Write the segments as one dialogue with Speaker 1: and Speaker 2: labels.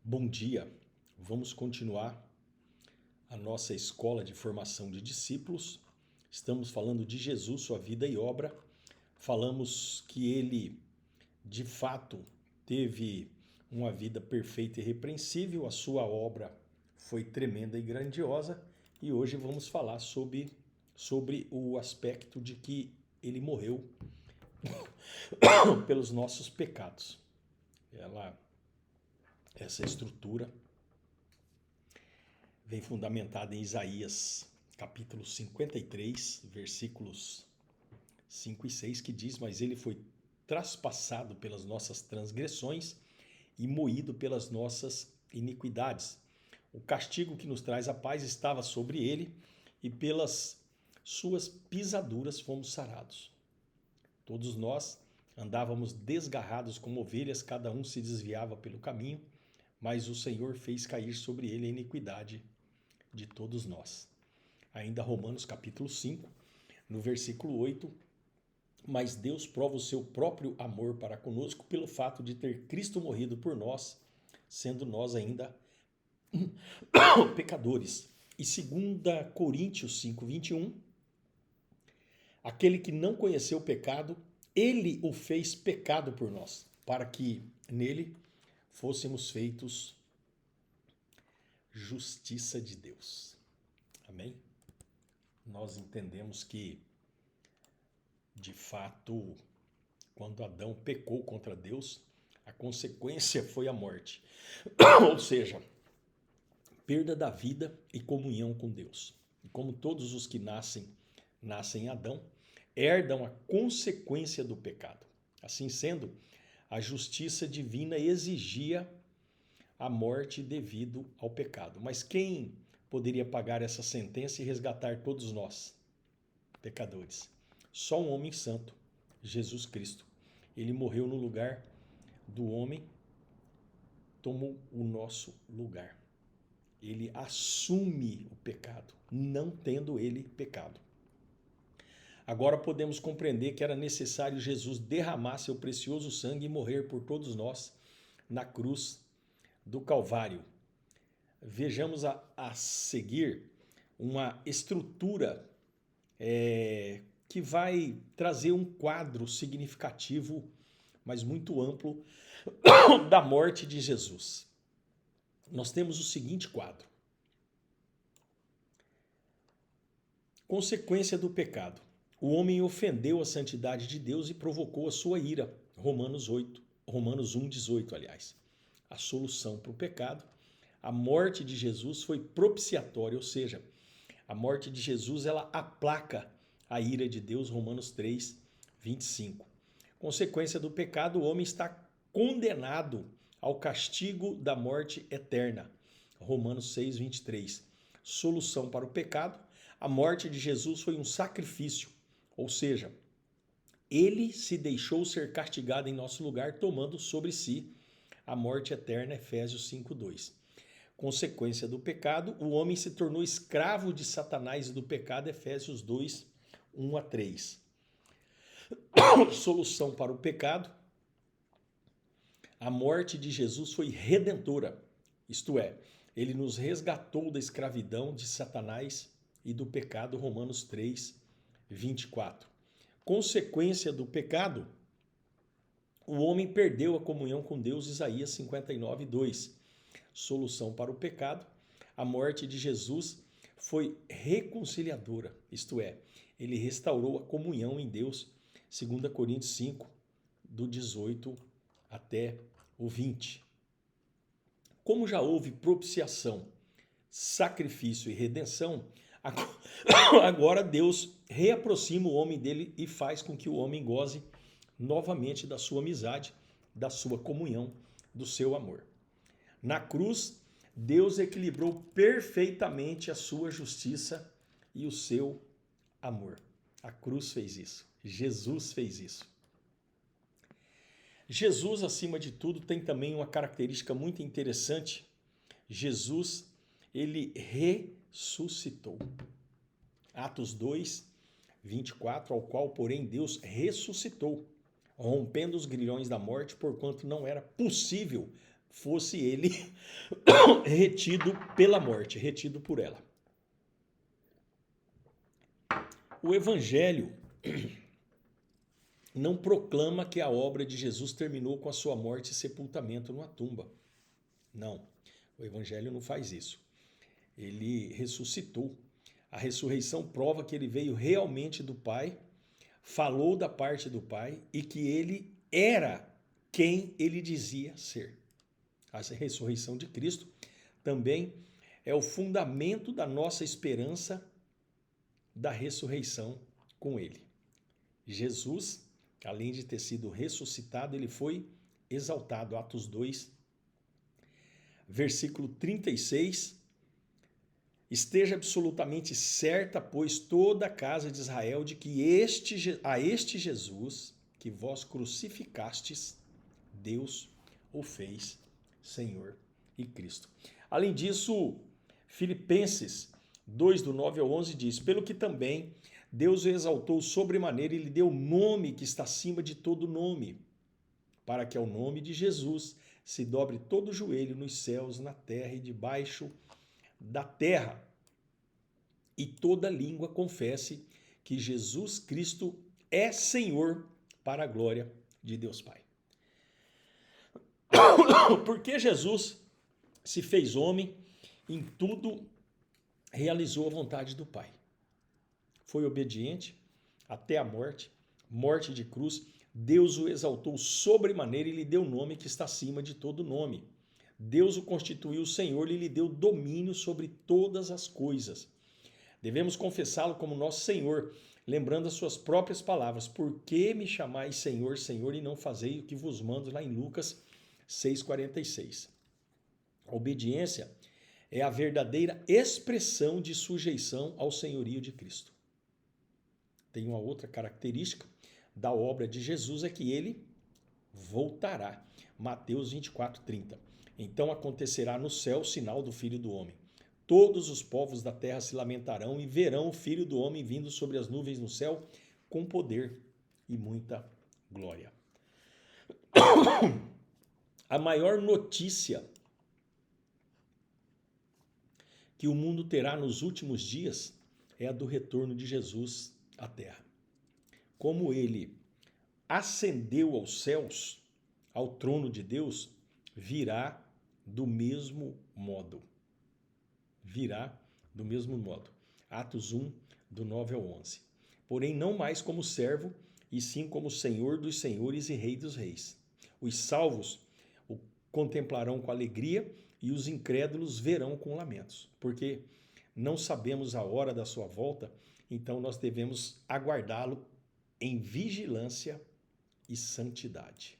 Speaker 1: Bom dia, vamos continuar a nossa escola de formação de discípulos. Estamos falando de Jesus, sua vida e obra. Falamos que ele, de fato, teve uma vida perfeita e irrepreensível, a sua obra foi tremenda e grandiosa, e hoje vamos falar sobre o aspecto de que ele morreu pelos nossos pecados. Essa estrutura vem fundamentada em Isaías, capítulo 53, versículos 5 e 6, que diz: Mas ele foi traspassado pelas nossas transgressões e moído pelas nossas iniquidades. O castigo que nos traz a paz estava sobre ele, e pelas suas pisaduras fomos sarados. Todos nós andávamos desgarrados como ovelhas, cada um se desviava pelo caminho, mas o Senhor fez cair sobre ele a iniquidade de todos nós. Ainda Romanos capítulo 5, no versículo 8, mas Deus prova o seu próprio amor para conosco pelo fato de ter Cristo morrido por nós, sendo nós ainda pecadores. E 2 Coríntios 5, 21, aquele que não conheceu o pecado, ele o fez pecado por nós, para que nele fôssemos feitos justiça de Deus. Amém? Nós entendemos que, de fato, quando Adão pecou contra Deus, a consequência foi a morte. Ou seja, perda da vida e comunhão com Deus. E como todos os que nascem em Adão, herdam a consequência do pecado. Assim sendo, a justiça divina exigia a morte devido ao pecado. Mas quem poderia pagar essa sentença e resgatar todos nós, pecadores? Só um homem santo, Jesus Cristo. Ele morreu no lugar do homem, tomou o nosso lugar. Ele assume o pecado, não tendo ele pecado. Agora podemos compreender que era necessário Jesus derramar seu precioso sangue e morrer por todos nós na cruz do Calvário. Vejamos a seguir uma estrutura que vai trazer um quadro significativo, mas muito amplo, da morte de Jesus. Nós temos o seguinte quadro: consequência do pecado. O homem ofendeu a santidade de Deus e provocou a sua ira. Romanos 1:18, aliás. A solução para o pecado, a morte de Jesus foi propiciatória, ou seja, a morte de Jesus ela aplaca a ira de Deus. Romanos 3:25. Consequência do pecado, o homem está condenado ao castigo da morte eterna. Romanos 6:23. Solução para o pecado, a morte de Jesus foi um sacrifício, ou seja, ele se deixou ser castigado em nosso lugar, tomando sobre si a morte eterna. Efésios 5:2. Consequência do pecado, o homem se tornou escravo de Satanás e do pecado. Efésios 2:1-3. Solução para o pecado, a morte de Jesus foi redentora, isto é, ele nos resgatou da escravidão de Satanás e do pecado. Romanos 3:24. Consequência do pecado, o homem perdeu a comunhão com Deus. Isaías 59:2. Solução para o pecado, a morte de Jesus foi reconciliadora, isto é, ele restaurou a comunhão em Deus. 2 Coríntios 5, do 18 até o 20. Como já houve propiciação, sacrifício e redenção, agora Deus reaproxima o homem dele e faz com que o homem goze novamente da sua amizade, da sua comunhão, do seu amor. Na cruz, Deus equilibrou perfeitamente a sua justiça e o seu amor. A cruz fez isso. Jesus fez isso. Jesus, acima de tudo, tem também uma característica muito interessante. Jesus, ele ressuscitou. Atos 2:24, ao qual, porém, Deus ressuscitou, rompendo os grilhões da morte, porquanto não era possível fosse ele retido pela morte, retido por ela. O Evangelho não proclama que a obra de Jesus terminou com a sua morte e sepultamento numa tumba. Não, o Evangelho não faz isso. Ele ressuscitou. A ressurreição prova que ele veio realmente do Pai, falou da parte do Pai e que ele era quem ele dizia ser. A ressurreição de Cristo também é o fundamento da nossa esperança da ressurreição com ele. Jesus, além de ter sido ressuscitado, ele foi exaltado. Atos 2, versículo 36. Esteja absolutamente certa, pois, toda a casa de Israel, de que a este Jesus que vós crucificastes, Deus o fez Senhor e Cristo. Além disso, Filipenses 2, do 9 ao 11 diz: pelo que também Deus o exaltou sobremaneira e lhe deu nome que está acima de todo nome, para que ao nome de Jesus se dobre todo o joelho nos céus, na terra e debaixo da terra, e toda língua confesse que Jesus Cristo é Senhor, para a glória de Deus Pai. Porque Jesus se fez homem, em tudo realizou a vontade do Pai. Foi obediente até a morte, morte de cruz. Deus o exaltou sobremaneira e lhe deu nome que está acima de todo nome. Deus o constituiu Senhor e lhe deu domínio sobre todas as coisas. Devemos confessá-lo como nosso Senhor, lembrando as suas próprias palavras: por que me chamais Senhor, Senhor, e não fazei o que vos mando, lá em Lucas 6,46. A obediência é a verdadeira expressão de sujeição ao senhorio de Cristo. Tem uma outra característica da obra de Jesus, é que ele voltará. Mateus 24:30. Então acontecerá no céu o sinal do Filho do Homem. Todos os povos da terra se lamentarão e verão o Filho do Homem vindo sobre as nuvens no céu com poder e muita glória. A maior notícia que o mundo terá nos últimos dias é a do retorno de Jesus à terra. Como ele ascendeu aos céus, ao trono de Deus, virá do mesmo modo. Virá do mesmo modo. Atos 1, do 9 ao 11. Porém, não mais como servo, e sim como Senhor dos senhores e Rei dos reis. Os salvos o contemplarão com alegria e os incrédulos verão com lamentos, porque não sabemos a hora da sua volta, então nós devemos aguardá-lo em vigilância e santidade.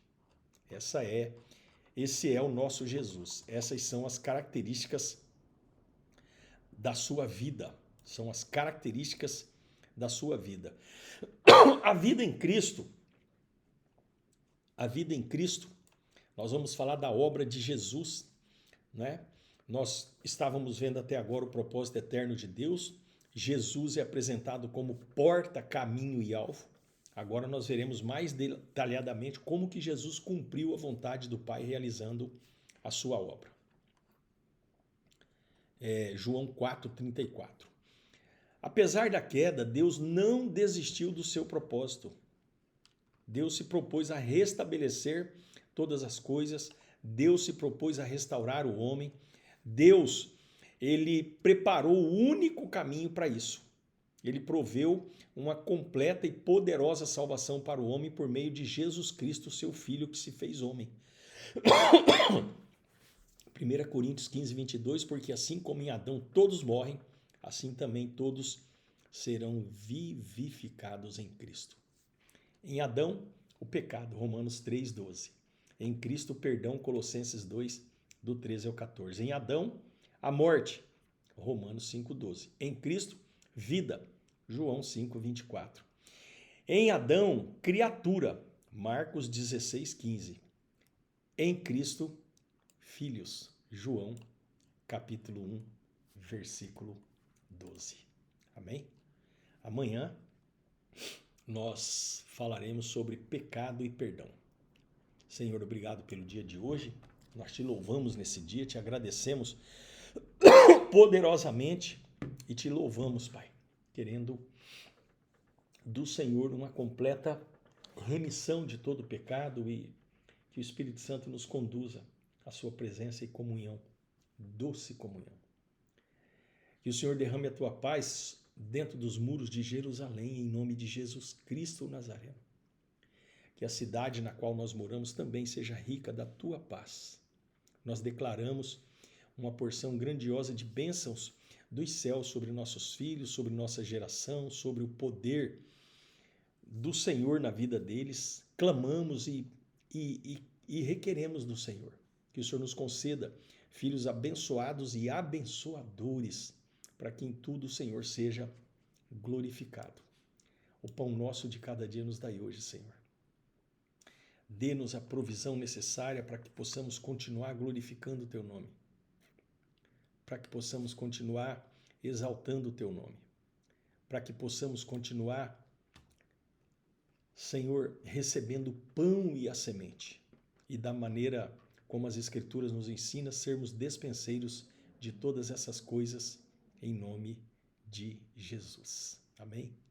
Speaker 1: Esse é o nosso Jesus. Essas são as características da sua vida. São as características da sua vida. A vida em Cristo, nós vamos falar da obra de Jesus, né? Nós estávamos vendo até agora o propósito eterno de Deus. Jesus é apresentado como porta, caminho e alvo. Agora nós veremos mais detalhadamente como que Jesus cumpriu a vontade do Pai realizando a sua obra. João 4,34. Apesar da queda, Deus não desistiu do seu propósito. Deus se propôs a restabelecer todas as coisas. Deus se propôs a restaurar o homem. Deus, ele preparou o único caminho para isso. Ele proveu uma completa e poderosa salvação para o homem por meio de Jesus Cristo, seu Filho, que se fez homem. 1 Coríntios 15, 22, porque assim como em Adão todos morrem, assim também todos serão vivificados em Cristo. Em Adão, o pecado, Romanos 3, 12. Em Cristo, o perdão, Colossenses 2, do 13 ao 14. Em Adão, a morte, Romanos 5, 12. Em Cristo, vida, João 5, 24. Em Adão, criatura, Marcos 16, 15. Em Cristo, filhos, João, capítulo 1, versículo 12. Amém? Amanhã nós falaremos sobre pecado e perdão. Senhor, obrigado pelo dia de hoje. Nós te louvamos nesse dia, te agradecemos poderosamente e te louvamos, Pai, querendo do Senhor uma completa remissão de todo pecado e que o Espírito Santo nos conduza à sua presença e comunhão, doce comunhão. Que o Senhor derrame a tua paz dentro dos muros de Jerusalém, em nome de Jesus Cristo Nazareno. Que a cidade na qual nós moramos também seja rica da tua paz. Nós declaramos uma porção grandiosa de bênçãos dos céus sobre nossos filhos, sobre nossa geração, sobre o poder do Senhor na vida deles. Clamamos e requeremos do Senhor que o Senhor nos conceda filhos abençoados e abençoadores, para que em tudo o Senhor seja glorificado. O pão nosso de cada dia nos dai hoje, Senhor. Dê-nos a provisão necessária para que possamos continuar glorificando o teu nome, para que possamos continuar exaltando o teu nome, para que possamos continuar, Senhor, recebendo o pão e a semente, e da maneira como as Escrituras nos ensinam, sermos despenseiros de todas essas coisas, em nome de Jesus. Amém?